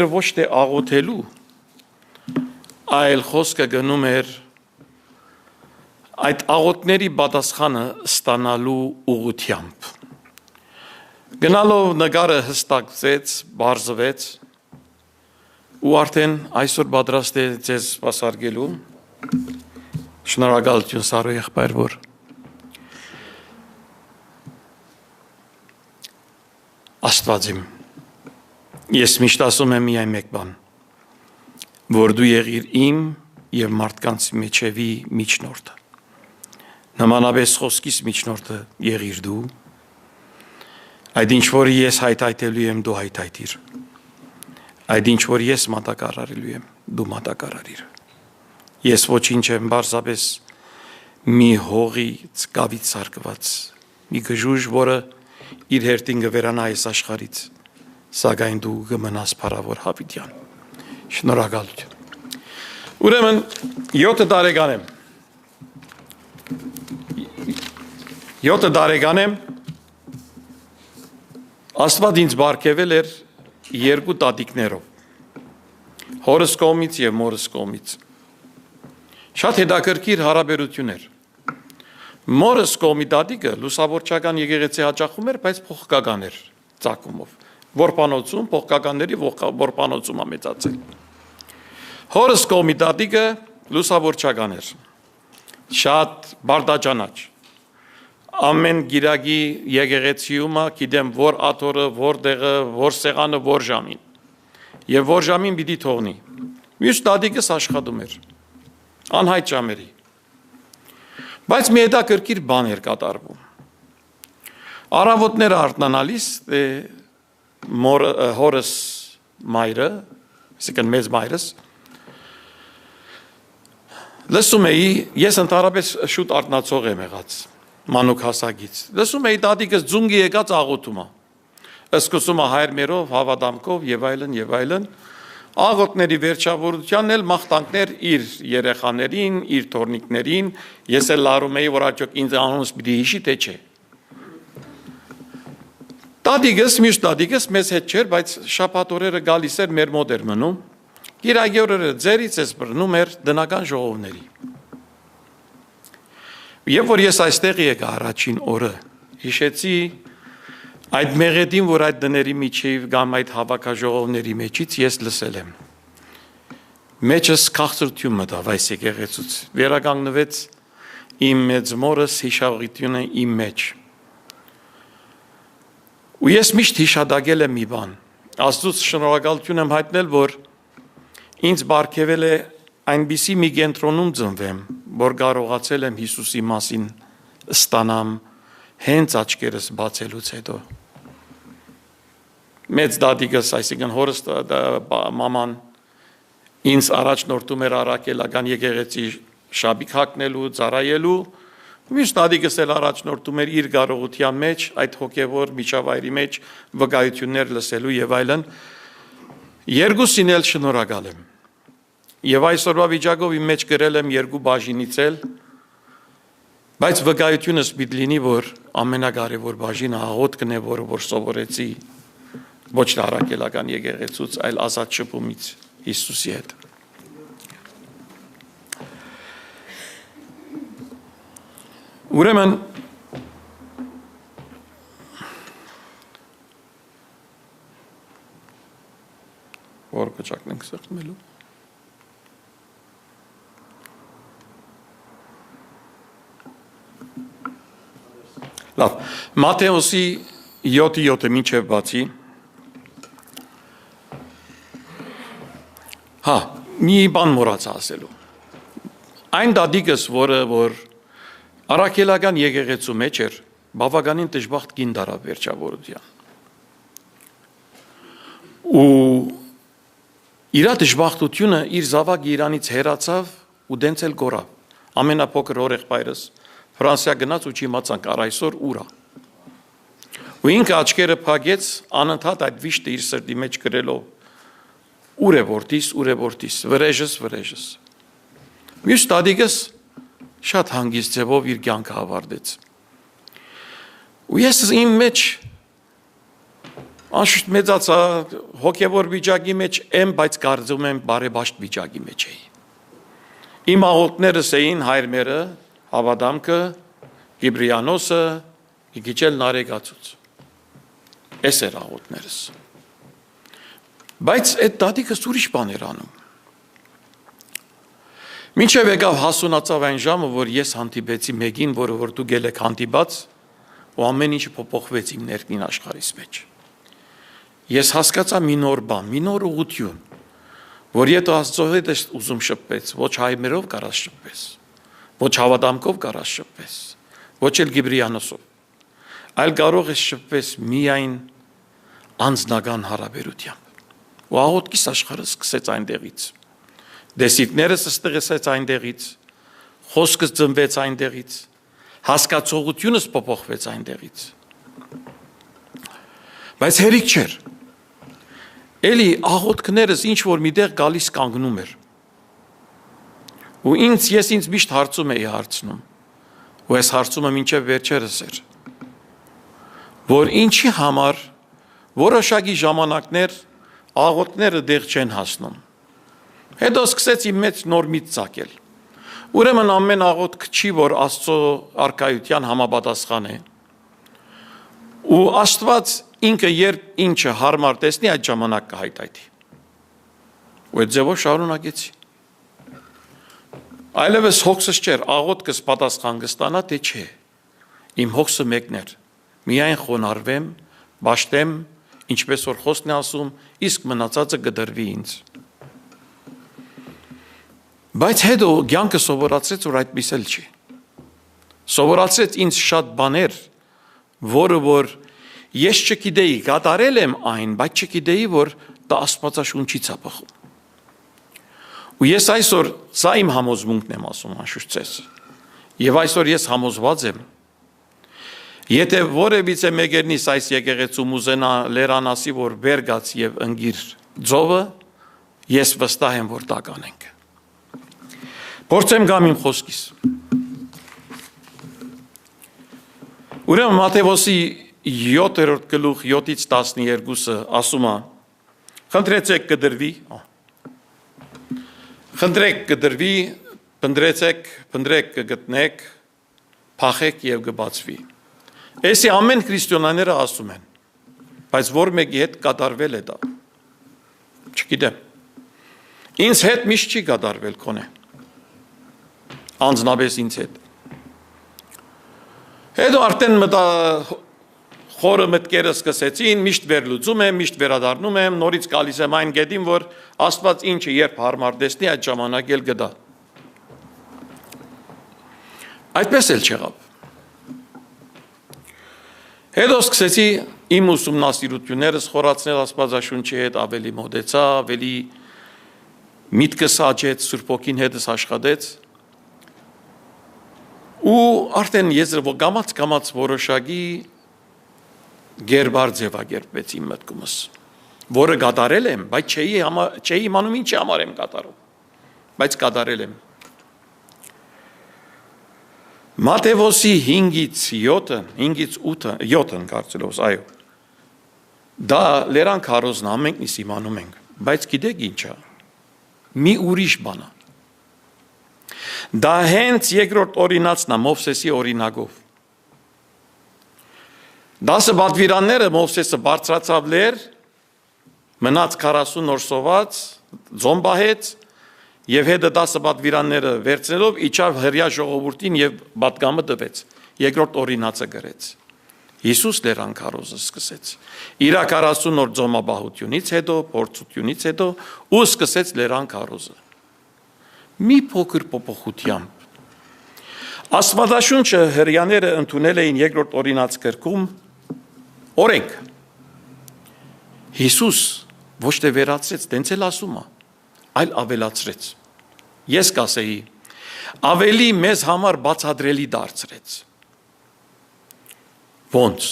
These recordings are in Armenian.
Ոչ թե աղոթելու, այլ խոսքը գնում էր այդ աղոթների պատասխանը ստանալու ուղղությամբ։ Գնալով նկարը հստակվեց, բարձվեց ու արդեն այսօր պատրաստ է ձեզ սպասարկելու։ Շնորհակալություն Սարո եղբայր, որ Աստված իմ։ Ես միշտ ասում եմ միայն մեկ բան, որ դու եղիր իմ և մարդկանց մեջևի միջնորդը, նմանապես խոսքիս միջնորդը եղիր դու, այդ ինչ որ ես հայթայթելու եմ, դու հայթայթիր, այդ ինչ որ ես մատակարարելու եմ, դու մատակարարիր, ես ոչինչ եմ պարզապես մի հողի կավից սարկված, մի գժուժ, որը իր հերթին կվերանա այս աշխարհից, սակայն դու կմնաս փառավոր Հավիտյան։ Շնորհակալություն։ Ուրեմն 7 տարեկան եմ։ 7 տարեկան եմ։ Աստված ինձ բարգեւել էր 2 տատիկներով։ Հորս կողմից եւ մորս կողմից։ Շատ հետաքրքիր հարաբերություններ։ Մորս կողմի տատիկը լուսավորչական եկեղեցի հաճախում էր, բայց փոխկական էր ծագումով։ Որպանոցում, փոխկականների որպանոցում է մեծացել։ Հորս կողմի տատիկը լուսավորչական էր, շատ բարդաճանաչ, ամեն գիրակի եկեղեցիում գիտեմ որ աթորը, որ տեղը, որ սեղանը, որ ժամին, և որ ժամին պիտի թողնի, մյուս տատիկս աշխատում էր, անհայտ ժամերի, բայց մի հետաքրքիր բան էր կատարվում, առավոտները արթնանալիս հորս մայրը, այսինքն մեծ մայրս, լսում էի, ես ընդհանրապես շուտ արթնացող եմ եղած, մանուկ հասակից, լսում էի տատիկս ձունգի եկած աղոթում է, սկսում է հայրմերով, հավատամքով և այլն, աղոթների վերջավորությանն էլ մաղթանքներ իր երեխաներին, իր թոռնիկներին, ես էլ լարում էի, որ արդյոք ինձ անունս պիտի հիշի, թե չէ։ Տատիկս, մյուս տատիկս մեզ հետ չէր, բայց շաբաթ օրերը գալիս էր մեր մոտ էր մնում, կիրակի օրերը ձերից ես բռնում էր դնական ժողովների։ Երբ որ ես այստեղ եկա առաջին օրը, հիշեցի այդ մեղեդին, որ այդ դների միջև կամ այդ հավաքաժողովների մեջից ես լսել եմ։ Մեջս քաղցրություն մտավ այս եկեղեցուց, վերականգնվեց իմ մեծ մորս հիշողությունը իմ մեջ։ Ու ես միշտ հիշադակել եմ մի բան, Աստծուց շնորհակալություն եմ հայտնել, որ ինձ բարգեւել է այնպիսի մի կենտրոնում ծնվեմ, որ կարողացել եմ Հիսուսի մասին ստանամ հենց աչքերս բացելուց հետո։ Մեծ դադիկս, այսինքն հորս մաման ինձ առաջնորդում էր առաքելական եկեղեցի շաբիկ հագնելու, ծառայելու, մյուս տատիկս էլ առաջնորդում էր իր կարողության մեջ, այդ հոգևոր միջավայրի մեջ վկայություններ լսելու եւ այլն։ Երկուսին էլ շնորհակալ եմ։ Եվ այսօրվա վիճակով իմ մեջ գրել եմ 2 բաժինից էլ, բայց վկայությունս պիտի լինի, որ ամենակարևոր բաժինը աղոթքն է, որ սովորեցի ոչ թե առաքելական եկեղեցուց, այլ ազատ շփումից Հիսուսի հետ։ Ուրեմն որ կճակն ենք սեղմելու։ Լավ, Մատթեոսի 7:7 մինչև բացի։ Հա, մի բան մոռացա ասելու։ Այն դադիկս, որ առաքելական եկեղեցու մեջ էր, բավականին դժբախտ կին դարավ վերջավորության։ Ու իր դժբախտությունը իր զավակ Իրանից հեռացավ ու դենց էլ գորավ։ Ամենափոքր հորեղբայրս Ֆրանսիա գնաց ու չիմացանք առ այսօր ուր է։ Ու ինքը աչքերը փակեց, անընդհատ այդ վիշտը իր սրտի մեջ գրելով. Ուր է որդիս, վրեժս։ Մյուս տատիկս շատ հանգիստ ձևով իր կյանքը ավարտեց։ Ու ես իմ մեջ Անշուշտ մեծացա հոգևոր վիճակի մեջ եմ, բայց կարծում եմ բարեբաշտ վիճակի մեջ էի։ Իմ աղոթքներս էին հայրմերը, Հավադամքը, Գիբրիանոսը, Գիգիչել Նարեգացուց։ Էս էր աղոթքներս։ Բայց այդ դադիկս ուրիշ բան էր անում։ Մինչև եկավ հասունացավ այն ժամը, որ ես հանդիպեցի մեկին, որը որ դու գել եք հանդիպած, ու ամեն ինչը փոփոխվեց իմ ներքին աշխարհիս մեջ։ Ես հասկացա մի նոր բան, մի նոր ուղղություն, որ եթե Աստծո հետ ես ուզում շփվես, ոչ հայմերով կարաս շփվես, ոչ Հավադամքով կարաս շփվես, ոչ էլ Գիբրիանոսով, այլ կարող ես շփվես միայն անձնական հարաբերությամբ։ Ու աղոթքիս աշխարհը սկսեց այնտեղից։ Դեսիկներս ստեղծեց այնտեղից, խոսքս ծնվեց այնտեղից, հասկացողությունս փոփոխվեց այնտեղից։ Բայց հերիք չէր։ Էլի աղոթքներս ինչ որ միտեղ գալիս կանգնում էր։ Ու ես ինձ միշտ հարցում էի հարցնում։ Ու այս հարցումը մինչև վերջերս էր։ Որ ինչի համար որոշակի ժամանակներ աղոթքները դեղ չեն հասնում։ Հետո սկսեցի մեծ նոր միտ ծագել։ Ուրեմն ամեն աղոթք չի, որ Աստծո արքայության համապատասխան է։ Ու Աստված ինքը երբ ինչը հարմար տեսնի, այդ ժամանակ կհայտայթի։ Ու այդ ձևով շարունակեցի։ Այլևս հոգսս չէր, աղոթքս պատասխան կստանա, թե չէ։ Իմ հոգսը մեկն էր։ Միայն խոնարհվեմ, բաշտեմ, ինչպես որ խոսքն է ասում, իսկ մնացածը կդրվի ինձ։ Բայց հետո կյանքը սովորացրեց, որ այդպես էլ չի։ Սովորացրեց ինձ շատ բաներ, որը որ ես չգիտեի, կատարել եմ այն, բայց չգիտեի, որ դա Աստվածաշունչից է բխում։ Ու ես այսօր սա իմ համոզմունքն եմ ասում անշուշտ ձեզ։ Եվ այսօր ես համոզված եմ, եթե որևիցե մեկերնից այս եկեղեցում ուզենա լերանասի, որ վեր գաց եւ ընկիր ձովը, ես վստահ եմ, որ դա կանենք։ Փորձեմ գամ իմ խոսքից։ Ուրեմն Մատթեոսի 7-րդ գլուխ 7-ից 12-ը ասում է. Խնդրեցեք կդրվի, խնդրեք կդրվի, փնտրեք կգտնեք, փախեք եւ կբացվի։ Էսի ամեն քրիստոնյաները ասում են, բայց որ մեկի հետ կատարվել է դա։ Չգիտեմ։ Ինձ հետ միշտ չի կատարվել կոնե։ Անձնապես ինձ հետ։ Հետո արդեն խորը մտքերը սկսեցին, միշտ վերլուծում եմ, միշտ վերադառնում եմ, նորից գալիս եմ այն գետին, որ Աստված ինչը երբ հարմար տեսնի, այդ ժամանակ էլ գտա։ Այդպես էլ չեղավ։ Հետո սկսեցի իմ ուսումնասիրություններս խորացնել Աստվածաշունչի հետ, ավելի մոտեցա, ավելի միտքս աճեց, Սուրբ Հոգին հետս աշխատեց։ Ու արդեն ես կամաց որոշակի գերբար ձևակերպեց իմ մտքումս, որը կատարել եմ, բայց չէի իմանում ինչի համար եմ կատարում, բայց կատարել եմ։ Մատթեոսի 5-ից 7-ն կարծելով, այո, դա լերան քարոզն ամենքն իս իմանում ենք, բայց գիտեք ինչա, մի ուրիշ բան է։ Դա հենց երկրորդ օրինացն է Մովսեսի օրինակով։ 10 պատվիրանները Մովսեսը բարձրացավ լեր, մնաց 40 օր սոված, ձոմբահեց եւ հետը 10 պատվիրանները վերցնելով իջավ հրյա ժողովրդին եւ պատգամը տվեց։ Երկրորդ օրինացը գրեց։ Հիսուս լերան քարոզը սկսեց։ Իր 40 օր ձոմաբահությունից հետո, փորձությունից հետո ու սկսեց լերան քարոզը։ Մի փոքր փոփոխությամբ։ Աստվածաշունչը հրյաները ընդունել էին երկրորդ օրինաց գրքում օրենք։ Հիսուս ոչ թե վերացրեց, տենց էլ ասում է, այլ ավելացրեց։ Ես կասեի, ավելի մեզ համար բացատրելի դարձրեց։ Ոնց։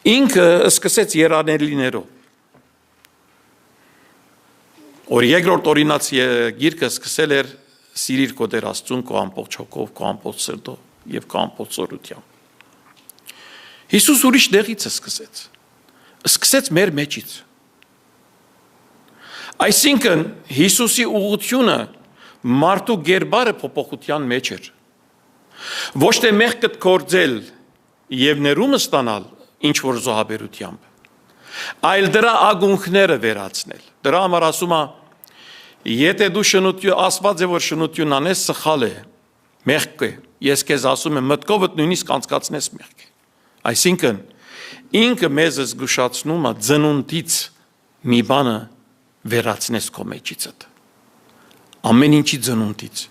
Ինքը սկսեց երանելիներով։ Որ երկրորդ օրինաց գիրքը սկսել էր սիրիր քո Տեր Աստծուն քո ամբողջ հոգով, քո ամբողջ սրտով եւ քո ամբողջ զորությամբ։ Հիսուս ուրիշ դեղից է սկսեց։ սկսեց մեր մեջից։ Այսինքն Հիսուսի ուղղությունը մարդու գերբարը փոփոխության մեջ էր։ Ոչ թե մեղքդ կործել եւ ներումը ստանալ ինչ որ զոհաբերությամբ, այլ դրա ագունքները վերացնել։ Դրա համար ասում է, եթե դու շնություն ասված է որ շնություն անես, սխալ է, մեղք է։ Ես քեզ ասում եմ, մտքովդ նույնիսկ անցկացնես մեղք է։ Այսինքն ինքը մեզ զգուշացնում է ծնունդից մի բանը վերացնես քո մեջիցդ։ Ամեն ինչի ծնունդից։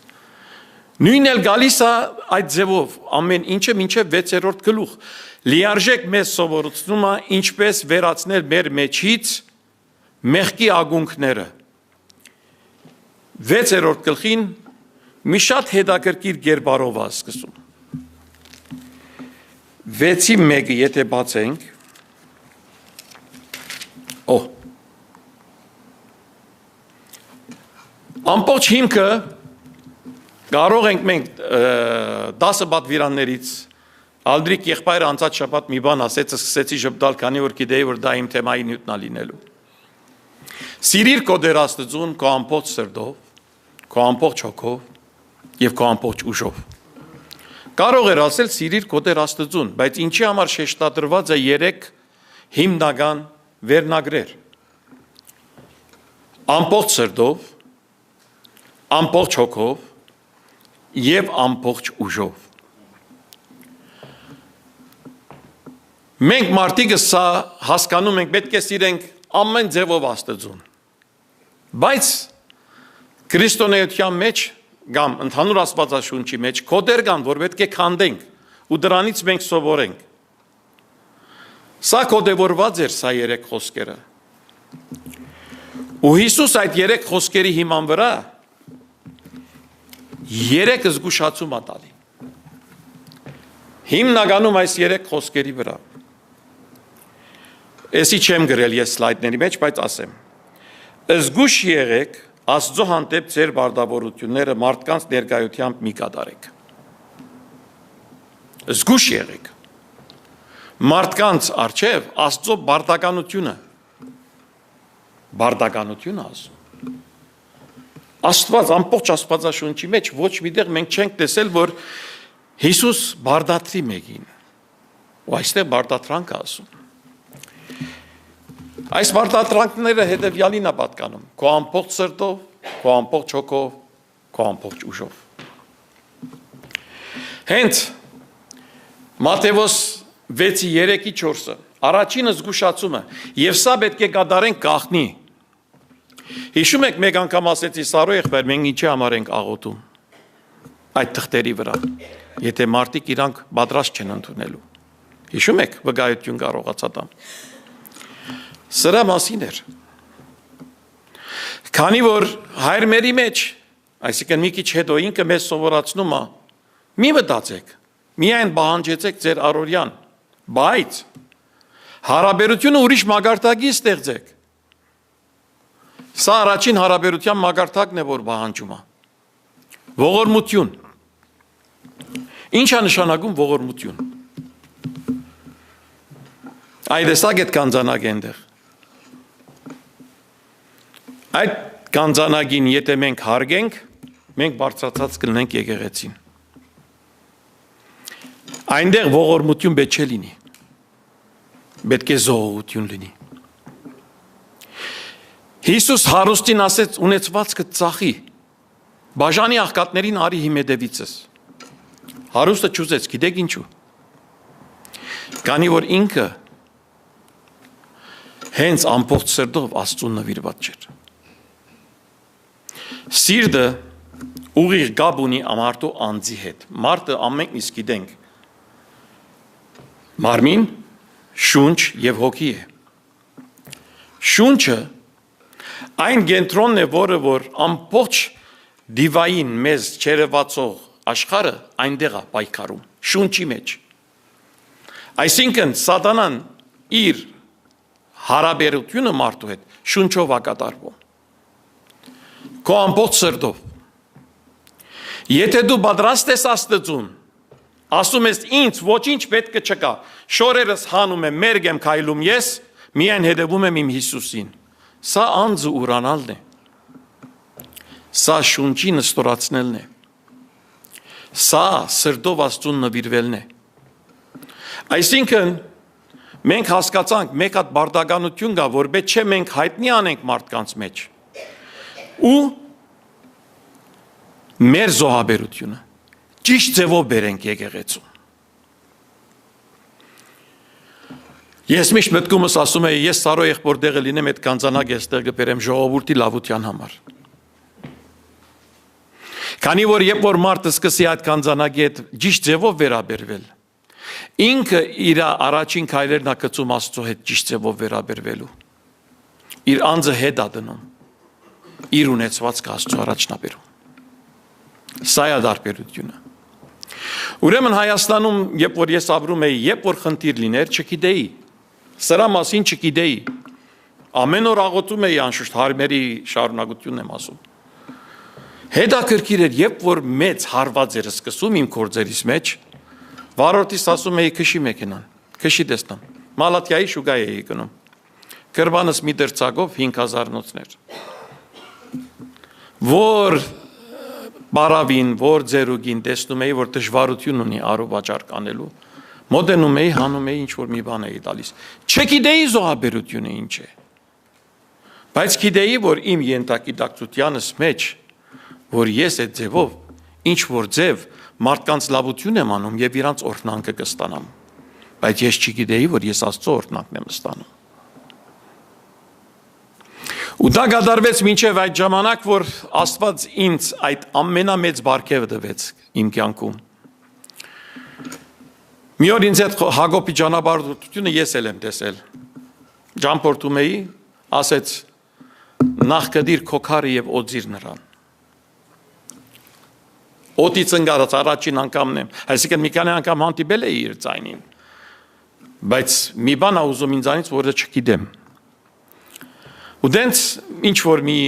Նույնն էլ գալիս է այդ ձևով, ամեն ինչը մինչև 6-րդ գլուխ։ Լիարժեք մեզ սովորեցնում է ինչպես վերացնել մեր մեջից մեղքի ագունքները։ 6-րդ գլխին մի շատ հետաքրքիր կերպարով է սկսում։ 6:1 եթե բացենք, ամբողջ հիմքը կարող ենք մենք 10 պատվիրաններից Ալդրիկ եղբայրը անցած շաբաթ մի բան ասեց, սկսեցի ժպտալ, քանի որ գիտեի, որ դա իմ թեմայի նյութն է լինելու։ Սիրիր քո Տեր Աստծուն քո ամբողջ սրտով, քո ամբողջ հոգով եւ քո ամբողջ ուժով։ Կարող էր ասել սիրիր քո Տեր Աստծուն, բայց ինչի համար շեշտադրված է 3 հիմնական վերնագրեր։ Ամբողջ սրտով, ամբողջ հոգով եւ ամբողջ ուժով։ Մենք մարդիկը սա հասկանում ենք, պետք է սիրենք ամեն ձևով Աստծուն։ Բայց քրիստոնեության մեջ կամ ընդհանուր Աստվածաշունչի մեջ կոդեր կան, որ պետք է քանդենք ու դրանից մենք սովորենք։ Սա կոդեվորված էր սա 3 խոսքերը։ Ու Հիսուս այդ 3 խոսքերի հիման վրա 3 զգուշացում է տալի։ Հիմնականում այս 3 խոսքերի վրա։ Էսի չեմ գրել ես սլայդների մեջ, բայց ասեմ։ Զգուշ եղեք Աստծո հանդեպ ձեր բարդավորությունները մարդկանց ներկայությամբ մի կատարեք։ Զգուշ եղեք։ Մարդկանց առջև Աստծո բարդականությունը ասում։ Աստված ամբողջ Աստվածաշունչի մեջ ոչ միտեղ մենք չենք տեսել, որ Հիսուս բարդատրի մեկին։ Ու այստեղ բարդատրանք է ասում։ Այս բարդատրանքները հետևյալին է պատկանում. քո ամբողջ սրտով, քո ամբողջ հոգով, քո ամբողջ ուժով։ Հենց Մատթեոս 6:3-4-ը առաջինը զգուշացումը, եւ սա պետք է կատարենք գաղտնի։ Հիշում եք մեկ անգամ ասեցի Սարո եղբայր, մենք ինչի համար ենք աղոթում այդ թղթերի վրա, եթե մարդիկ իրանք պատրաստ չեն ընդունելու։ Հիշում եք վկայություն կարողաց ադամ։ Սրա մասին էր։ Քանի որ հայրմերի մեջ, այսինքն մի քիչ հետո ինքը մեզ սովորացնում է, մի մտածեք, միայն բանջեցեք ձեր առօրյան, բայց հարաբերությունը ուրիշ մագարտակի ստեղծեք։ Սա առաջին հարաբերության մագարտակն է, որ բանջում է։ Ողորմություն։ Ինչ է նշանակում ողորմություն։ Այդ էսակ էդ կանձանակ ենտեղ։ Այդ կանձանագին եթե մենք հարգենք, մենք բարձրացած կլինենք եկեղեցին։ Այնտեղ ողորմություն պետք չէ լինի։ Պետք է զոհություն լինի։ Հիսուս հարուստին ասեց ունեցվածքը ծախի, բաժանի աղքատներին արի հիմեդևիցս։ Հարուստը չուզեց, գիտեք ինչու։ Քանի որ ինքը հենց ամբողջ սրտով Աստծուն նվիրված չէր։ Սիրտը ուղիղ գաբ ունի մարդու անձի հետ։ Մարդը ամենք իսկ գիտենք։ Մարմին, շունչ եւ հոգի է։ Շունչը այն կենտրոնն է, որ ամբողջ դիվային մեզ չերևացող աշխարհը այնտեղ է պայքարում, շունչի մեջ։ Այսինքն սատանան իր հարաբերությունը մարդու հետ շունչով է կատարվում։ Քո ամբողջ սրտով։ Եթե դու պատրաստ ես Աստծուն, ասում ես ինձ ոչինչ պետք չկա, շորերս հանում եմ, մերգ եմ քայլում ես, միայն հետևում եմ իմ Հիսուսին։ Սա անձը ուրանալն է։ Սա շունչի նստորացնելն է։ Սա սրտով Աստծուն նվիրվելն է։ Այսինքն մենք հասկացանք մեկ հատ բարդականություն կա, որ պետք չէ մենք հայտնի անենք մարդկանց մեջ։ Ու մեր զոհաբերությունը ճիշտ ձևով բերենք եկեղեցու։ Ես միշտ մտքումս ասում եմ, ես Սարո եղբոր տեղը լինեմ, այդ կանծանակ էստեղ կբերեմ ժողովրդի լավության համար։ Քանի որ երբ որ մարդը սկսի այդ կանծանակի հետ ճիշտ ձևով վերաբերվել, ինքը իր առաջին քայլերն ակցում Աստծո հետ ճիշտ ձևով վերաբերվելու։ Իր անձը հետ է դնում, իր ունեցվածքը Աստծո առաջնաբերում։ Սա է դարբերությունը։ Ուրեմն Հայաստանում, երբ որ ես ապրում էի, երբ որ խնդիր լիներ, չգիտեի։ Սրա մասին չգիտեի։ Ամեն օր աղոթում էի անշուշտ հարմերի շարունակությունն եմ ասում։ Հետաքրքիր էր, երբ որ մեծ հարված էր սկսում իմ գործերից մեջ, վարորդից ասում էի քշի մեքենան, քշի տեսնամ։ Մալաթիայի շուկա էի գնում։ Կրվանս մի դրցակով 5000 նոցներ։ Որ բարավին, որ ձերուգին տեսնում էի, որ դժվարություն ունի առու վաճառք անելու։ Մոտենում էի, հանում էի, ինչ-որ մի բան էի տալիս։ Չգիտեի զոհաբերությունը ինչ է։ Բայց գիտեի, որ իմ ենթագիտակցությանս մեջ, որ ես այդ ձևով, ինչ-որ ձև մարդկանց լավություն եմ անում և իրանց օրհնանքը կստանամ։ Բայց ես չգիտեի, որ ես Աստծո օրհնանքն եմ ստանում։ Ու դա կատարվեց մինչև այդ ժամանակ, որ Աստված ինձ այդ ամենամեծ բարգևը տվեց իմ կյանքում։ Մի օր ինձ այդ Հակոբի ճանապարհորդությունը ես եմ տեսել։ Ճամփորդում էի, ասեց նախ կդիր քո քարը եւ օձիր նրան։ Օդից ընկած առաջին անգամն եմ, այսինքն մի քանի անգամ հանդիպել էի իր ձայնին, բայց մի բան ա ուզում ինձանից, որը չգիտեմ։ Ու դենց ինչ որ մի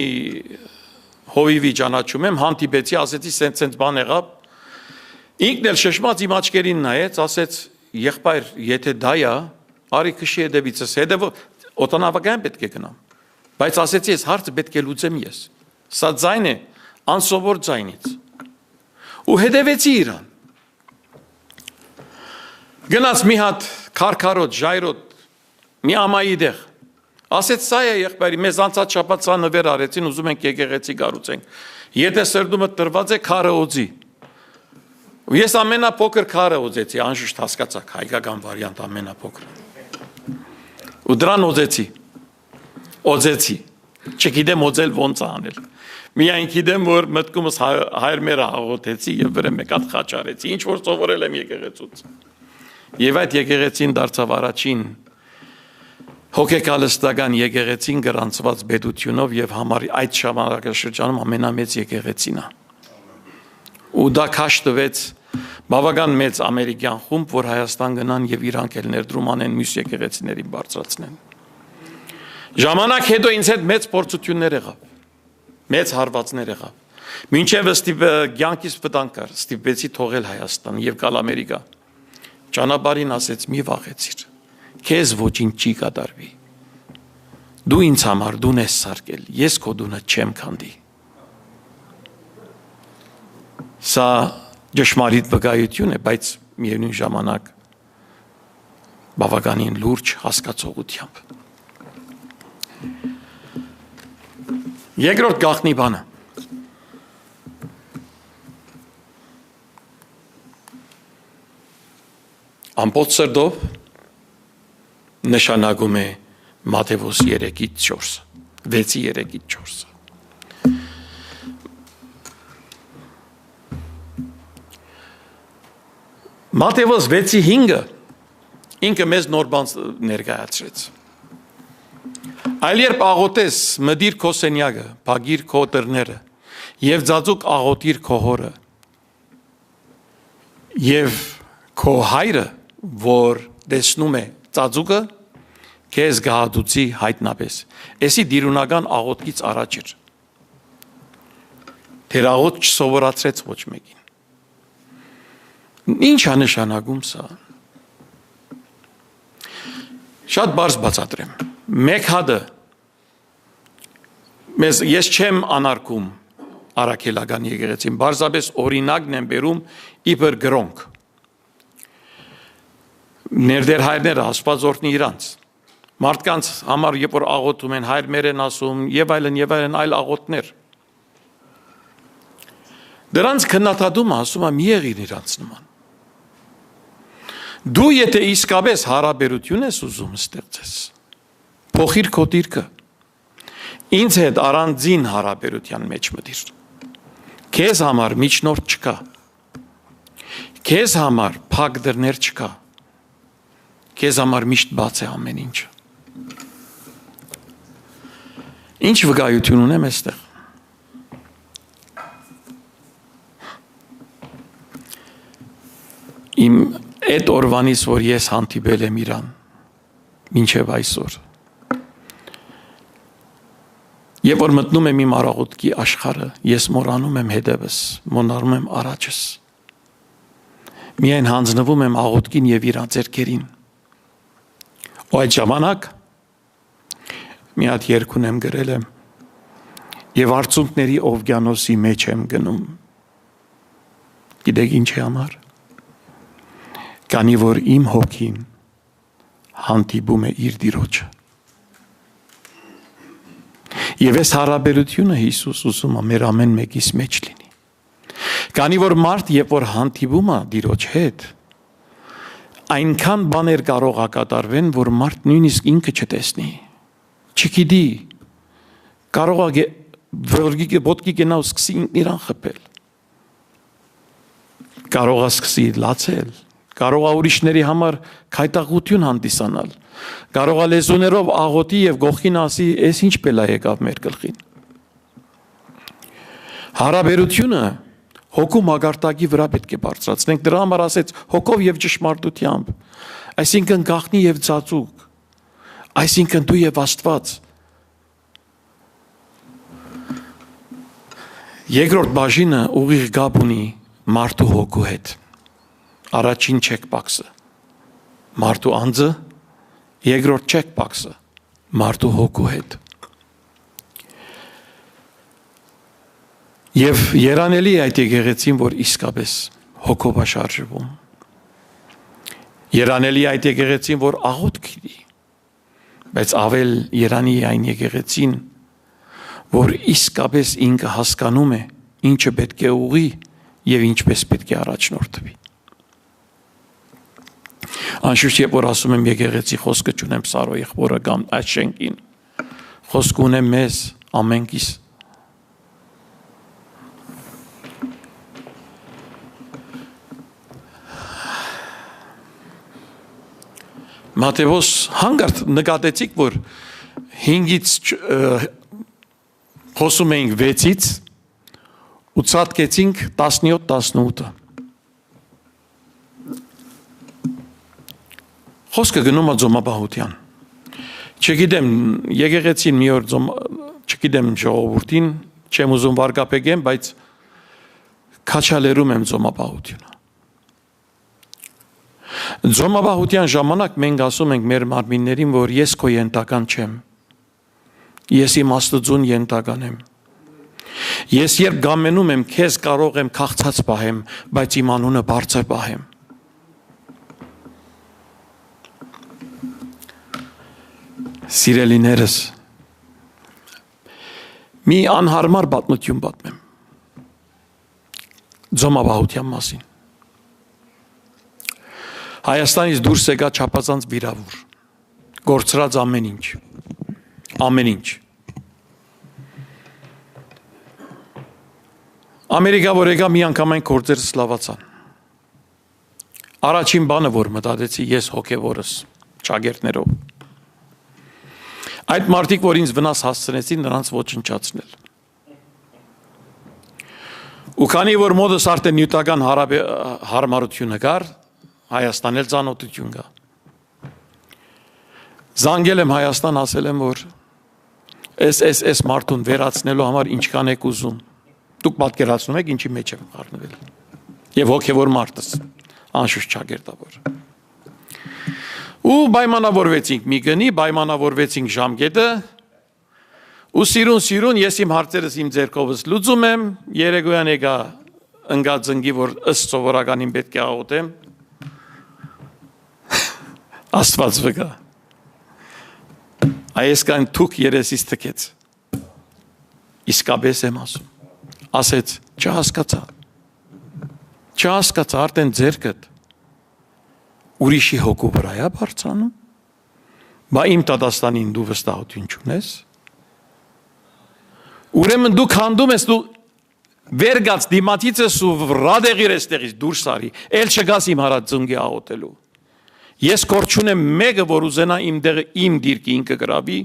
հովիվի ճանաչում եմ, հանդիպեցի, ասեցի սենց բան եղավ։ Ինքն էլ շշմած իմ աչքերին նայեց, ասեց եղբայր, եթե դա է, արի քշի հետևիցս, օդանավակայան պետք է գնամ։ Բայց ասեցի ես հարցը պետք է լուծեմ ես։ Սա ձայն է, անսովոր ձայնից։ Ու հետևեցի իրան։ Գնաց մի հատ քարքարոտ, ժայռոտ, մի ամայի դեղ։ Ասեց սա է եղբայրի, մեզ անցած շաբաթ սա նվեր արեցին, ուզում ենք եկեղեցի կառուցենք։ Եթե սրդումը տրված է, քարը օձի։ Ես ամենափոքր քարը օձեցի, անշուշտ հասկացաք, հայկական վարիանտ ամենափոքր։ Ու դրան օձեցի։ Չգիտեմ օձել ոնց անել։ Միայն գիտեմ, որ մտքումս հայրմերը աղոթեցի եւ վրեմ մեկ հատ խաչ արեցի, ինչ որ սովորել եմ եկեղեցուց։ Եվ այդ եկեղեցին դարձավ առաջին հոգեկալստական եկեղեցին գրանցված պետությունով եւ համար այդ ժամանակաշրջանում ամենամեծ եկեղեցին է։ Ու դա քաշ տվեց բավական մեծ ամերիկյան խումբ, որ Հայաստան գնան եւ իրանք էլ ներդրում անեն մյուս եկեղեցիներին բարձրացնեն։ Ժամանակ հետո ինձ հետ մեծ փորձություններ եղավ, մեծ հարվածներ եղավ։ Մինչև կյանքիս վտանգ կար, ստիպեցի թողել Հայաստան եւ գալ Ամերիկա։ Ճանապարհին ասեց՝ մի վախեցիր, քեզ ոչինչ չի կատարվի։ Դու ինձ համար դուն ես սարքել, ես քո դունը չեմ քանդի։ Սա ճշմարիտ վկայություն է, բայց միևնույն ժամանակ բավականին լուրջ հասկացողությամբ։ Երկրորդ գաղտնի բանը։ Ամբողջ սրտով նշանակում է Մատթեոս 3:4, 6:3-4։ Մատթեոս 6:5 ինքը մեզ նոր բան ներկայացրեց։ Այլ երբ աղոթես, մտիր քո սենյակը, փակիր քո դռները եւ ծածուկ աղոթիր քո հորը եւ քո հայրը, որ տեսնում է ծածուկը, քեզ գահատուցի հայտնապես։ Էսի դիրունական աղոթքից առաջ էր։ Թեր աղոթք չսովորացրեց ոչ մեկին։ Ինչ է նշանակում սա։ Շատ բարձ բացատրեմ։ մեկ հատը ես չեմ անարգում առաքելական եկեղեցին, բարձրապես օրինակն եմ բերում իբր գրոնք։ Ներդեր հայրները Աստված օրհնի իրանց։ Մարդկանց համար երբ որ աղոթում են, հայր մեր են ասում եւ այլն այլ աղոթներ։ Դրանց քննադատումը ասում եմ եղիր իրանց նման։ Դու եթե իսկապես հարաբերություն ես ուզում ստեղծես, փոխիր քո դիրքը։ Ինձ հետ առանձին հարաբերության մեջ մտիր։ Քեզ համար միջնորդ չկա։ Քեզ համար փակ դռներ չկա։ Քեզ համար միշտ բաց է ամեն ինչ։ Ինչ վկայություն ունեմ այստեղ։ Իմ այդ օրվանից, որ ես հանդիպել եմ իրան, մինչև այսօր։ Երբ որ մտնում եմ իմ արաղուտքի աշխարհը, ես մոռանում եմ հետևս, մոռանում եմ առաջս։ Միայն հանձնվում եմ աղոթքին եւ իր ձեռքերին։ Ու այդ ժամանակ մի հատ երգ ունեմ գրել եմ եւ արցունքների օվկիանոսի մեջ եմ գնում։ Գիտեք ինչի համար։ Քանի որ իմ հոգին հանդիպում է իր Տիրոջը։ Եվ այս հարաբերությունը Հիսուս ուզում է մեր ամեն մեկիս մեջ լինի։ Քանի որ մարդ երբ որ հանդիպում է Տիրոջ հետ, այնքան բաներ կարող է կատարվեն, որ մարդ նույնիսկ ինքը չտեսնի, չգիտի, կարող է ոտքի գնալ սկսի իրան խփել, կարող է սկսի լացել, կարող է ուրիշների համար քայտաղություն հանդիսանալ, կարող է լեզուներով աղոթի եւ գողքին ասի, «Էս ինչ բելա եկավ մեր գլխին»։ Հարաբերությունը հոգու մագարտակի վրա պետք է բարձրացնենք, դրա համար ասեց հոգով եւ ճշմարտությամբ, այսինքն գաղտնի եւ ծածուկ, այսինքն դու եւ Աստված։ Երկրորդ բաժինը ուղիղ գապ ունի մարդու հոգու հետ։ Առաջին չեկբոքսը մարդու անձը, երկրորդ չեկբոքսը մարդու հոգու հետ։ Եվ երանելի այդ եկեղեցին, որ իսկապես հոգով է շարժվում։ Երանելի այդ եկեղեցին, որ աղոթք ունի, բայց ավել երանի այն եկեղեցին, որ իսկապես ինքը հասկանում է, ինչը պետք է ուղի եւ ինչպես պետք է առաջնորդվի։ Անշուշտ երբ որ ասում եմ եկեղեցի, խոսքը չունեմ Սարո եղբորը կամ այդ շենքին, խոսք ունեմ մեզ ամենքիս։ Մատթեոս հանգարտ նկատեցիք, որ 5-ից խոսում էինք 6-ից ու ցածկեցինք 17-18-ը։ Խոսքը գնում է ձոմապահության։ Չգիտեմ, եկեղեցին մի օր չգիտեմ ժողովրդին, չեմ ուզում վարկապեկեմ, բայց քաչալերում եմ ձոմապահությունը։ Ձոմապահության ժամանակ մենք ասում ենք մեր մարմիններին, որ ես քո ենթական չեմ։ Ես իմ Աստծուն ենթական եմ։ Ես երբ գամենում եմ, քեզ կարող եմ քաղցած պահեմ, բայց իմ անունը բարձր պահեմ։ Սիրելիներս, մի անհարմար պատմություն պատմեմ ձոմապահության մասին։ Հայաստանից դուրս եկա չափազանց վիրավոր, կորցրած ամեն ինչ։ Ամերիկա որ եկա մի անգամ այն գործերս լավացան։ Առաջին բանը որ մտածեցի ես հոգևորս ճագերտներով։ Այդ մարդիկ, որ ինձ վնաս հասցնեցին, նրանց ոչնչացնել։ Ու քանի որ մոդս արդեն նյութական հարմարությունը կար, Հայաստան էլ ծանոթություն կա։ Զանգել եմ Հայաստան, ասել եմ, որ այս մարդուն վերացնելու համար ինչքան եք ուզում։ Դուք պատկերացնում եք ինչի մեջ եմ խառնվել։ Եվ հոգևոր մարդս, անշուշտ ճագերտավոր։ Ու պայմանավորվեցինք մի գնի, պայմանավորվեցինք ժամկետը, ու սիրուն, ես իմ հարցերս իմ ձեռքովս լուծում եմ, երեկոյան եկա ընկած ընկի, որ ըստ սովորականին պետք է աղոթեմ, Աստված վկա, այսքան թուք երեսից թքեց, իսկապես եմ ասում, ասեց, չհասկացա, արդեն ձեռքդ, ուրիշի հոգու վրա է բարձրանում, բա իմ Տատաստանին դու վստահություն չունես, ուրեմն դու քանդում ես, դու վերգած դիմացիցս ու ռադեղիր ես տեղից դուրս արի, էլ չգաս իմ հարած ծնգի աղոթելու, ես կոր չունեմ մեկը, որ ուզենա իմ դեղը իմ դիրքի ինքը գրավի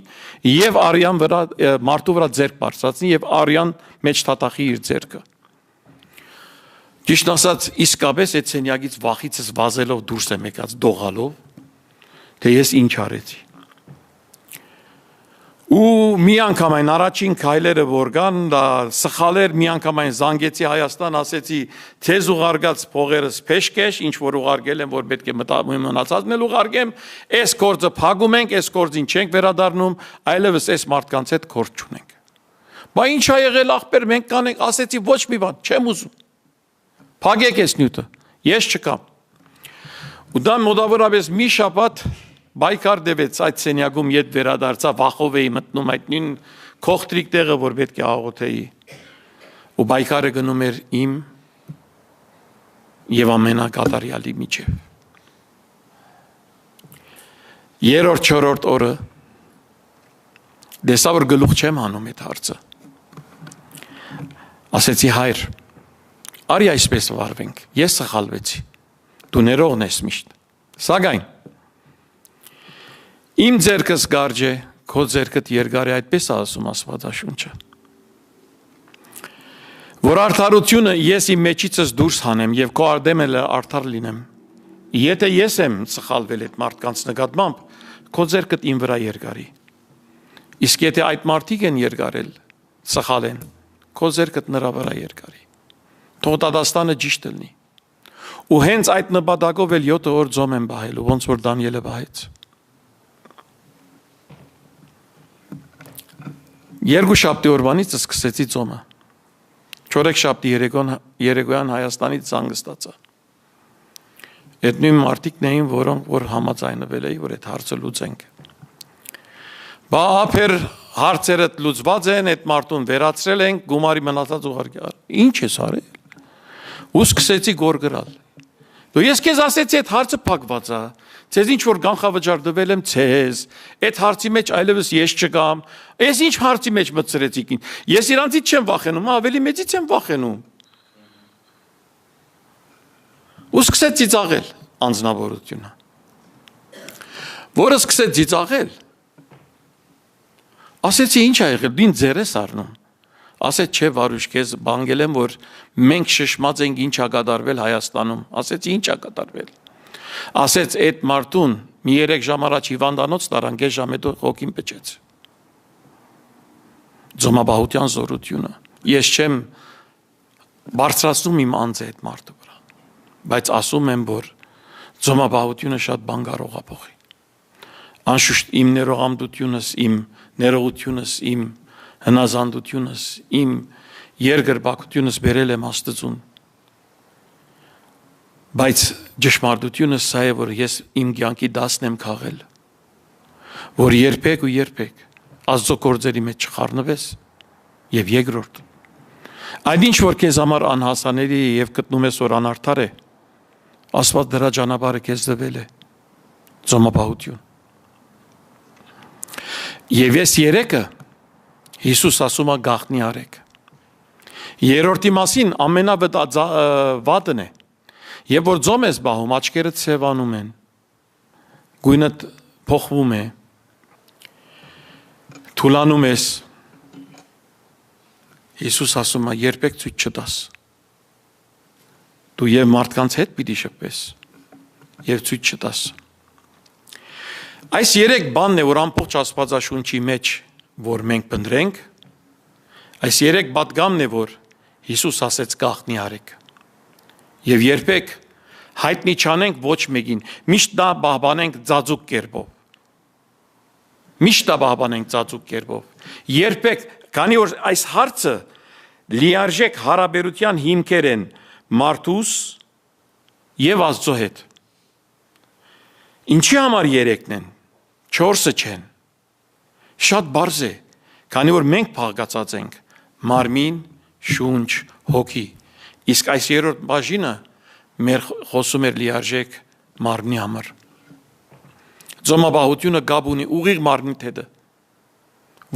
և արյան վրա, մարդու վրա ձերք բարձրացնի և արյան մեջ թատախի իր ձերքը, ճիշտ ասած, իսկապես այդ սենյակից վախիցս վազելով դուրս եմ եկած դողալով, թե ես ինչ արեցի։ Ու մի անգամայն առաջին քայլերը որ կան, դա սխալեր մի անգամայն զանգեցի Հայաստան, ասեցի, թեզ ուղարկած փողերս փեշքեշ, ինչ որ ուղարկել եմ, որ պետք է մնացածն էլ ուղարկեմ, այս գործը փակում ենք, այս գործին չենք վերադառնում, այլևս այս մարդկանց հետ գործ չունենք։ Բա ինչ ա եղել ախպեր, մենք կանենք, ասեցի ոչ մի բան, չեմ ուզում։ Փակեք ես նյութը, ես չկամ։ Ու դա մոտավորապես մի շաբաթ բայկար դևեց այդ սենյակում ետ վերադարձա, վախով էի մտնում այդ նույն քոխտրիկ տեղը, որ պետք է աղոթեի։ Ու բայկարը գնում էր իմ և ամենակատարյալի միջև։ Երորդ, չորրորդ օրը դեսա, որ գլուխ չեմ հանում այդ հարցը։ Ասեցի հայր, արի այսպես վարվենք, ես սխալվեցի, դու ներողն ես միշտ, սակայն, իմ ձերքս գարջ է, քո ձերքդ երկար է, այդպես ասում Աստվածաշունչը, որ արդարությունը ես իմ մեջիցս դուրս հանեմ և քո ardemելը արդար լինեմ, եթե ես եմ սխալվել այդ մարդկանց նկատմամբ, քո ձերքդ իմ վրա երկարի, իսկ եթե այդ մարդիկ են երկարել, սխալ են, քո ձերքդ նրա վրա երկարի, թող Տատաստանը ճիշտ լինի, ու հենց այդ նպատակով էլ 7 օր ձոմ եմ բահելու, ոնց որ Դանիելը բահեց։ Երկուշաբթի օրվանից սկսեցի ձոմը, չորեքշաբթի երեկոյան Հայաստանից զանգստացա։ Այդ նույն մարդիկն էին, որոնք որ համաձայնվել էի, որ այդ հարցը լուծենք։ Բա ափեր հարցերդ լուծված են, այդ մարդուն վերացրել ենք, գումարի մնացած ուղարկի, ինչ ես արել։ Ու սկսեցի գոր գրալ։ Դու ես քեզ ասեցի այդ հարցը փակված է, ցեզ ինչ որ կանխավճար տվել եմ ցեզ, այդ հարցի մեջ այլևս ես չկամ, ես ինչ հարցի մեջ մտցրեցիք ինձ, ես իրանցից չեմ վախենում, ավելի մեծից եմ վախենում։ Ու սկսեց ծիծաղել անձնավորությունը։ Որը սկսեց ծիծաղել։ Ասեցի ինչ ա եղել, դու ինձ ձեր ես առնում։ Ասեց չէ Վարուժ, քեզ բանգել եմ, որ մենք շշմած ենք ինչ ա կատարվել Հայաստանում, ասեցի ինչ ա կատարվել, ասեց այդ մարդուն մի 3 ժամ առաջ հիվանդանոց տարան, 5 ժամ հետո հոգին պճեց, ձոմաբահության զորությունը, ես չեմ բարձրացնում իմ անձը այդ մարդու վրա, բայց ասում եմ, որ ձոմաբահությունը շատ բան կարող է փոխի, անշուշտ իմ ներողամտությունս, իմ ներողությունս, իմ հնազանդությունս, իմ երկրպագությունս բերել եմ Աստծուն, բայց ճշմարտությունս սա է, որ ես իմ կյանքի դասն եմ քաղել, որ երբեք ու երբեք Աստծո գործերի մեջ չխառնվես, և երկրորդ, այդ ինչ որ քեզ համար անհասանելի է և գտնում ես, որ անարդար է, Աստված դրա ճանապարհը քեզ տվել է, ձոմաբահություն։ Եվ ես երեքը Հիսուս ասում է գաղտնի արեք։ Երրորդի մասին ամենավատն է, եւ որ ձոմ ես բահում, աչքերդ սևանում են, գույնդ փոխվում է, թուլանում ես, Հիսուս ասում է երբեք ցույց չտաս, դու եւ մարդկանց հետ պիտի շփվես, եւ ցույց չտաս։ Այս 3 բանն է, որ ամբողջ Աստվածաշունչի մեջ որ մենք պնդրենք, այս 3 պատգամն է, որ Հիսուս ասեց գաղտնի արեք, և երբեք հայտնի չանենք ոչ մեկին, միշտ դա պահպանենք ծածուկ կերպով։ Միշտ դա պահպանենք ծածուկ կերպով։ Երբեք, քանի որ այս հարցը լիարժեք հարաբերության հիմքեր են մարդուս եւ Աստծո հետ։ Ինչի համար 3-ն են, 4-ը չեն։ Շատ բարձ է, քանի որ մենք փաղկացած ենք մարմին, շունչ, հոգի։ Իսկ այս երրորդ բաժինը մեր խոսում էր լիարժեք մարմնի համար։ Ձոմաբահությունը գաբ ունի ուղիղ մարմնի հետ,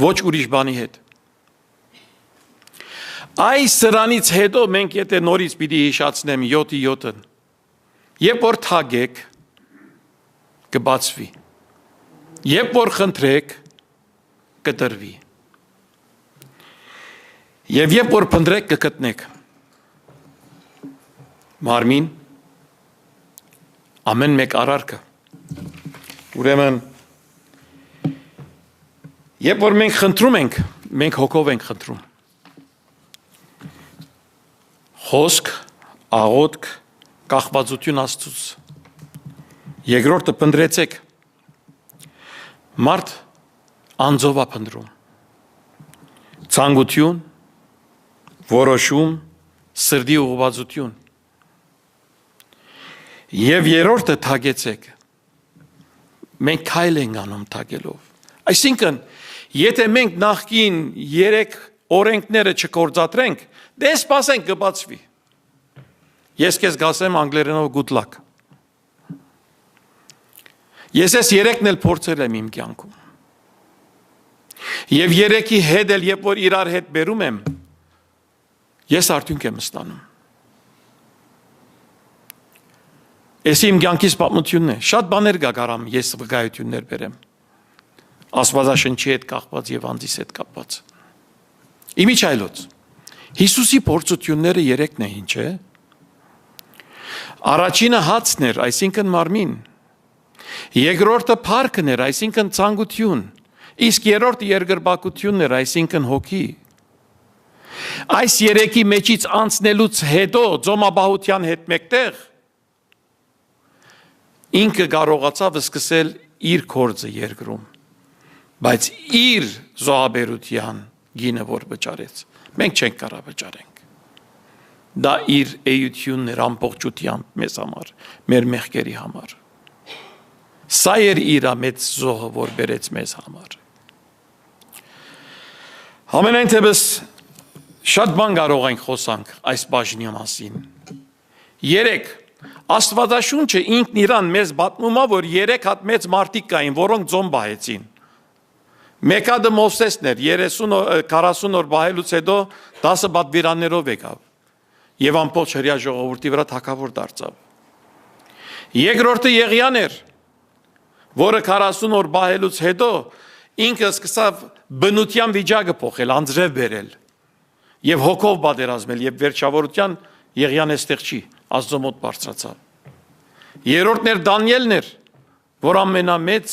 ոչ ուրիշ բանի հետ։ Այս սրանից հետո մենք եթե նորից պիտի հիշացնեմ 7-7-ը, երբ որ թագեք, կբացվի, երբ որ խնդրեք, կտրվի, և երբ որ փնտրեք, կգտնեք։ Մարմին, ամեն մեկ արարքը։ Ուրեմն, երբ որ մենք խնդրում ենք, մենք հոգով ենք խնդրում։ Խոսք, աղոթք, կախվածություն Աստծուց։ Երկրորդը փնտրեցեք։ Մարդ անձով է փնտրում։ Ցանկություն, որոշում, սրտի ուղղվածություն։ Եվ երրորդը թագեցեք։ Մենք քայլ ենք անում թագելով։ Այսինքն, եթե մենք նախկին 3 օրենքները չկործատրենք, դե սպասենք կբացվի։ Ես քեզ գասեմ անգլերենով good luck։ Ես այս 3-ն էլ փորձել եմ իմ կյանքում։ Եվ 3-ի հետ էլ երբ որ իրար հետ բերում եմ, ես արդյունք եմ ստանում։ Ես իմ կյանքից պատմությունն է, շատ բաներ գարամ ես վկայություններ բերեմ։ Աստվածաշնչի հետ կապված եւ անձիս հետ կապված։ Իմիջայլոց։ Հիսուսի փորձությունները 3-ն էին, չէ՞։ Առաջինը հացն էր, այսինքն մարմին։ Երկրորդը փառքն էր, այսինքն ցանկություն։ Իսկ երրորդը երկրպագությունն էր, այսինքն հոգի։ Այս 3-ի մեջից անցնելուց հետո ձոմաբահության հետ մեկտեղ ինքը կարողացավ սկսել իր կորձը երկրում, բայց իր զոհաբերության գինը որ վճարեց, մենք չենք կարող վճարենք։ Դա իր էությունն էր ամբողջությամբ մեզ համար, մեր մեղքերի համար։ Սա էր իր մեծ զոհը, որ բերեց մեզ համար։ Համենայնթեպս շատ բան կարող ենք խոսանք այս բաժնի մասին։ 3. Աստվածաշունչը ինքն իրան մեզ պատմում է, որ 3 հատ մեծ մարդիկ կային, որոնք ձոմ բահեցին։ Մեկը Մովսեսն էր, 40 օր բահելուց հետո 10 պատվիրաններով եկավ եւ ամբողջ հրյա ժողովրդի վրա թագավոր դարձավ։ Երկրորդը Եղիան էր, որը 40 օր բահելուց հետո ինքը սկսավ բնության վիճակը փոխել, անձրև բերել եւ հոգով պատերազմել եւ վերջավորության Եղիան էստեղ չի, Աստծո մոտ բարձրացավ։ Երրորդն էր Դանիելն էր, որ ամենամեծ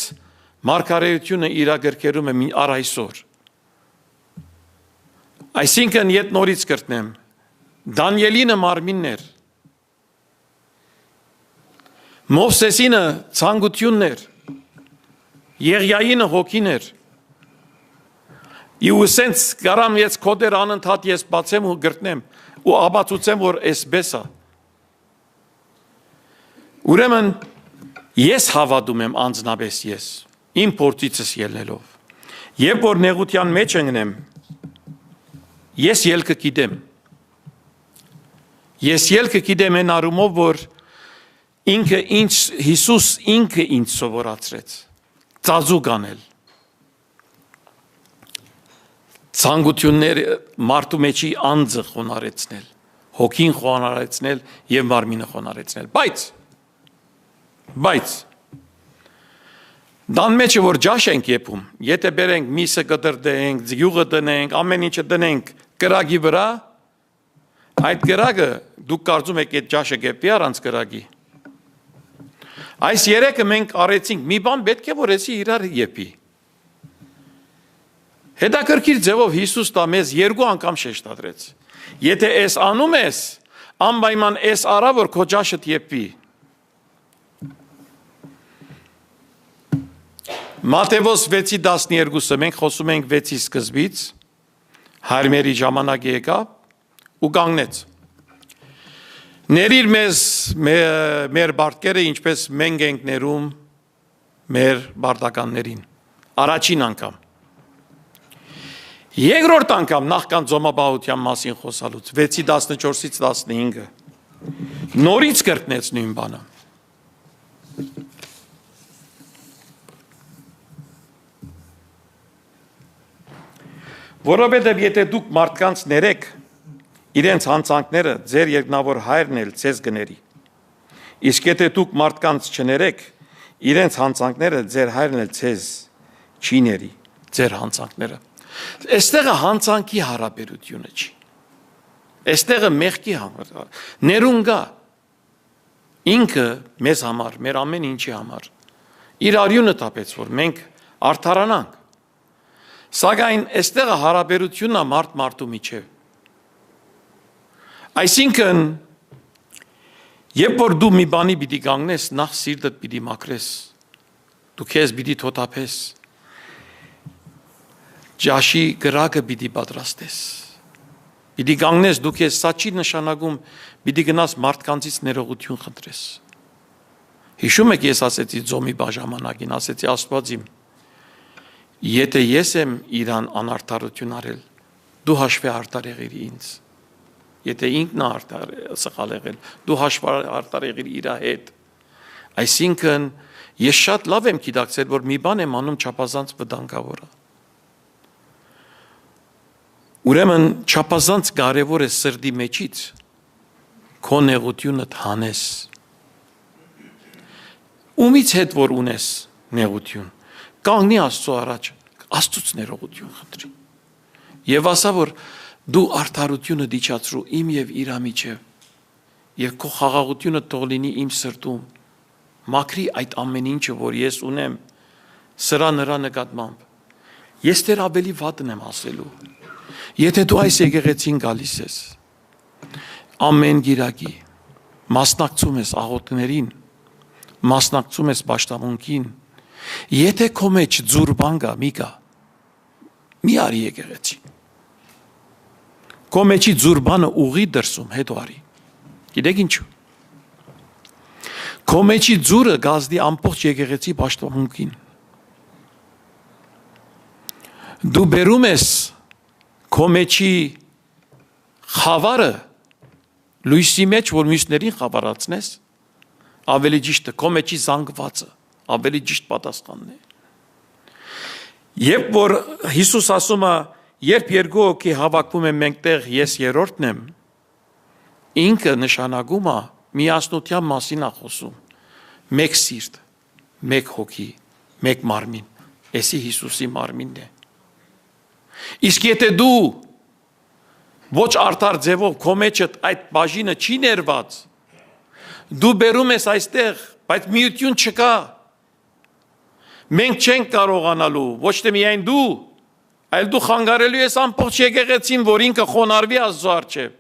մարգարեությունը իր գրքերում է առ այսօր։ Այսինքն ետ նորից կրտնեմ, Դանիելինը մարմինն էր, Մովսեսինը ցանկությունն էր, Եղիայինը հոգին էր։ Ու սենց կարամ ես կոդեր անընդհատ ես բացեմ ու գրտնեմ ու աբացուցեմ, որ էսպես է։ Ուրեմն ես հավատում եմ անձնապես ես, իմ փորձիցս ելնելով։ Երբ որ նեղության մեջ ընկնեմ, ես ելքը գիտեմ։ Ես ելքը գիտեմ այն առումով, որ ինքը ինձ Հիսուս ինքը ինձ սովորացրեց ծազուկ անել։ Ցանկությունները մարդու մեջի անձը խոնարեցնել, հոգին խոնարեցնել եւ մարմինը խոնարեցնել։ Բայց դան մեջը որ ջաշ ենք եփում, եթե բերենք միսը կտրդենք, յուղը դնենք, ամեն ինչը դնենք կրակի վրա, այդ կրակը դուք կարծում եք այդ ջաշը գեփի առանց կրակի։ Այս 3-ը մենք արեցինք, մի բան պետք է որ էսի իրար եփի։ Հետաքրքիր ձևով Հիսուս դա մեզ 2 անգամ շեշտադրեց։ Եթե էս անում ես, անպայման էս արա որ քո ջաշդ եփի, Մատթեոս 6:12-ը մենք խոսում ենք 6-ի սկզբից, հարմերի ժամանակ եկավ ու կանգնեց։ Ներիր մեզ մեր բարտկերը, ինչպես մենք ենք ներում մեր բարտականներին։ Առաջին անգամ։ Երկրորդ անգամ նախքան ձոմաբահության մասին խոսալուց 6:14-ից 15-ը նորից կրկնեց նույն բանը։ Որովհետև եթե դուք մարդկանց ներեք, իրենց հանցանքները ձեր երկնավոր հայրն էլ ձեզ կների։ Իսկ եթե դուք մարդկանց չներեք, իրենց հանցանքները ձեր հայրն էլ ձեզ չի ների, ձեր հանցանքները։ Այստեղը հանցանքի հարաբերությունը չի։ Այստեղը մեղքի ներուն կա։ Ինքը մեզ համար, մեր ամեն ինչի համար իր արյունը տապեց, որ մենք արդարանանք։ Սակայն այստեղը հարաբերությունն է մարդ մարդու միջև։ Այսինքն, երբ որ դու մի բանի պիտի կանգնես, նախ սիրտդ պիտի մաքրես, դու քեզ պիտի թոթափես, ջաշի գրակը պիտի պատրաստես, պիտի կանգնես, դու քեզ սա չի նշանակում, պիտի գնաս մարդկանցից ներողություն խնդրես։ Հիշում եք, ես ասեցի ձոմի բաժամանակին, ասեցի Աստված իմ, եթե ես եմ իրան անարդարություն արել, դու հաշվի արդար եղիր ինձ։ Եթե ինքն է սխալ եղել, դու հաշվի արդար եղիր իր հետ։ Այսինքն, ես շատ լավ եմ գիտակցել, որ մի բան եմ անում չափազանց վտանգավոր է։ Ուրեմն չափազանց կարևոր է սրտի մեջից քո նեղությունը հանես։ Ումից հետ որ ունես նեղություն, կանգնի Աստծո առաջ, Աստծուց ներողություն խնդրի։ Եվ ասա, որ դու արդարությունը դիչացրու իմ եւ իր միջև, եւ քո խաղաղությունը թող լինի իմ սրտում, մաքրի այդ ամեն ինչը, որ ես ունեմ, սրա նրա նկատմամբ։ Ես դեռ ավելի վատն եմ ասելու։ Եթե դու այս եկեղեցին գալիս ես, ամեն գիրակի մասնակցում ես աղոթքներին, մասնակցում ես պաշտամունքին, եթե քո մեջ ձուր բան կա, մի արի եկեղեցի։ Քո մեջի ձուր բանը ուղի դրսում, հետո արի։ Գիտեք ինչու։ Քո մեջի ձուրը գազդի ամբողջ եկեղեցի պաշտամունքին։ Դու բերում ես քո մեջի խավարը լույսի մեջ, որ մյուսներին խավարացնես, ավելի ճիշտ է, քո մեջի զանգվածը, ավելի ճիշտ պատասխանն է։ Երբ որ Հիսուս ասում է, երբ երկու հոգի հավաքվում են մեկտեղ, ես երրորդն եմ, ինքը նշանակում է միասնության մասին է խոսում, մեկ սիրտ, մեկ հոգի, մեկ մարմին, էսի Հիսուսի մարմինն է։ Իսկ եթե դու ոչ արդար ձևով քո մեջդ այդ բաժինը չի ներված, դու բերում ես այստեղ, բայց միություն չկա։ Մենք չենք կարողանալու, ոչ թե միայն դու, այլ դու խանգարելու ես ամբողջ եկեղեցին, որ ինքը խոնարհվի Աստծո առջև։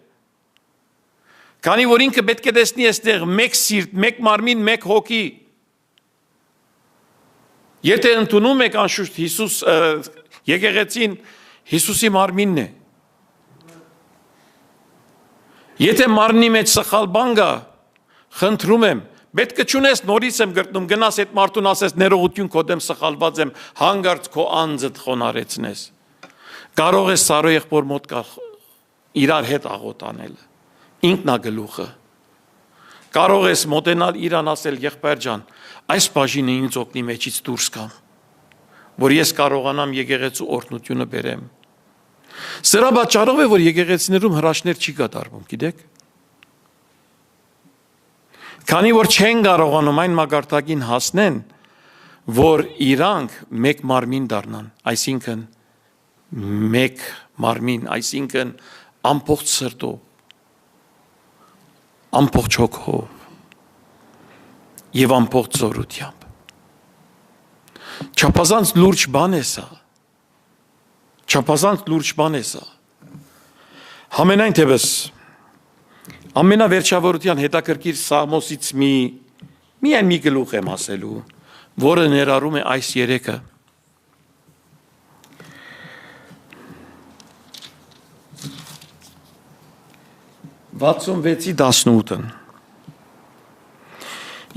Քանի որ ինքը պետք է տեսնի այստեղ մեկ սիրտ, մեկ մարմին, մեկ հոգի։ Եթե ընդունում եք անշուշտ Հիսուս եկեղեցին Հիսուսի մարմինն է։ Եթե մարմնի մեջ սխալ բան կա, խնդրում եմ, պետք է չունես, նորից եմ գրտնում, գնաս այդ մարդուն ասես ներողություն քո դեմ սխալված եմ, հանգարց քո անձդ խոնարեցնես։ Կարող ես Սարո եղբոր մոտ իրար հետ աղոտ անել, ինքն է գլուխը։ Կարող ես մոտենալ իրան ասել, եղբայր ջան, այս բաժինը ինձ օգնի մեջից դուրս գամ, որ ես կարողանամ եկեղեցու օրհնությունը բերեմ։ Սրա պատճառով է, որ եկեղեցիներում հրաշքներ չի կատարվում, գիտեք։ Քանի որ չեն կարողանում այն մակարդակին հասնեն, որ իրանք մեկ մարմին դառնան, այսինքն մեկ մարմին, այսինքն ամբողջ սրտով, ամբողջ հոգով եւ ամբողջ զորությամբ։ Չափազանց լուրջ բան է սա։ Չափազանց լուրջ բան է սա։ Համենայն թեպս ամենավերջավորության հետաքրքիր Սաղմոսից միայն մի գլուխ եմ ասելու, որը ներառում է այս երեքը 66-18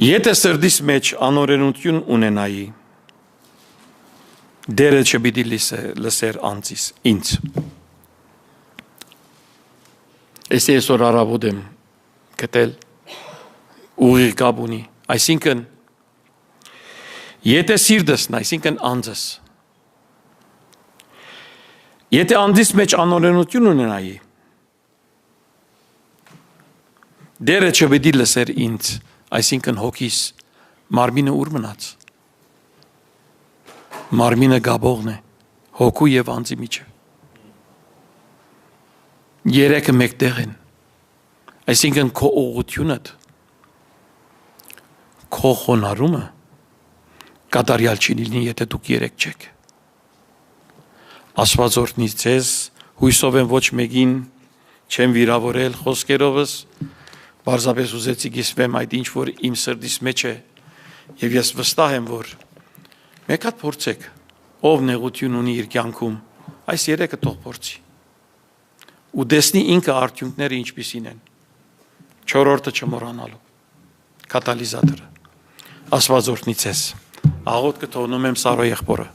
Եթե սրդիս մեջ անօրենություն ունենայի, դերը չպիտի լսեր անձիս, ինձ։ Ես այսօր առավոտ եմ գտել ուղիղ կապ ունի, այսինքն եթե սիրտսն, այսինքն անձս, եթե անձիս մեջ անօրենություն ունենայի, դերը չպիտի լսեր ինձ, այսինքն հոգիս մարմինը ուր մնաց։ Մարմինը գաբողն է, հոգու և անձի միջև։ Երեքը մեկտեղ են, այսինքն քո ուղղությունդ, քո խոնարհումը կատարյալ չի լինի, եթե դուք երեք չեք։ Աստված օրհնի ձեզ, հույսով եմ ոչ մեկին չեմ վիրավորել խոսքերովս, պարզապես ուզեցի կիսվեմ այդ ինչ որ իմ սրտիս մեջ է, եւ ես վստահ եմ, որ մեկ հատ փորձեք, ով նեղություն ունի իր կյանքում, այս երեքը թող փորձի։ Ու տեսնի ինքը արդյունքները ինչպիսին են։ Չորրորդը չմոռանալու։ Կատալիզատորը։ Աստված օրհնի ձեզ։ Աղոթքը թողնում եմ Սարո եղբորը։